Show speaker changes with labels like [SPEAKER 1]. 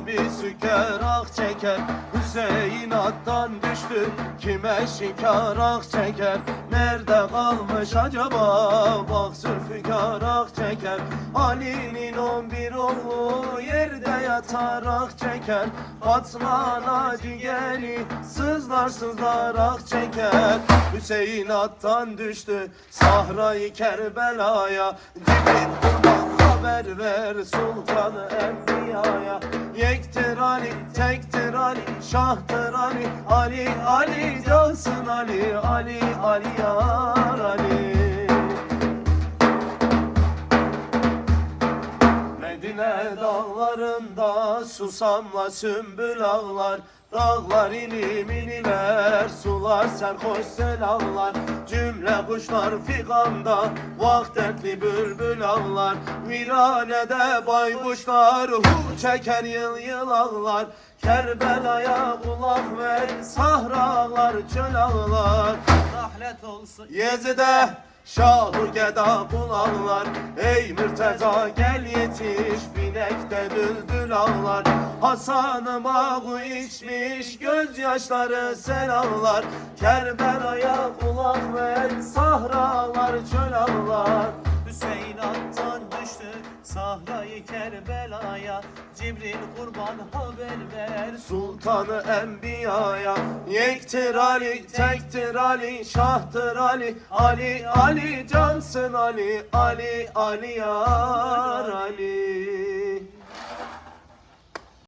[SPEAKER 1] bir süker ah çeker. Hüseyin attan düştü kime şikar ah çeker. Nerede kalmış acaba bak Zülfikar ah çeker. Ali'nin 11 oğlu yerde yatar ah çeker. Fatma ana ciğeri sızlar sızlar ah çeker. Hüseyin attan düştü Sahra-i Kerbela'ya. Cibril kurban haber ver Sultan-ı Enbiya'ya. Yektir Ali, tektir Ali, şahtır Ali, Ali, Ali, cansın Ali, Ali, Ali, yar Ali. Medine dağlarında susamla sümbül ağlar. Dağlar ilim iniler, sular serhoş selamlar. Cümle kuşlar figanda, vahdetli bülbül ağlar. Viranede baykuşlar, hu çeker yıl yıl ağlar. Kerbela'ya kulak ver, sahralar çöl ağlar. Rahlet olsun Yezide, Şah-ı Geda kulağlar. Ey Mürteza gel yetiş, binekte düldül ağlar. Hasan-ı Mahu içmiş, gözyaşları selamlar. Kerbela'ya kulak ver, sahralar çöl ağlar. Hüseyin attan düştü Sahra-i Kerbela'ya. Cibril kurban haber ver Sultan-ı Enbiya'ya. Yektir Ali, tektir Ali, şahtır Ali, Ali, Ali, cansın Ali, Ali, Ali, yar Ali.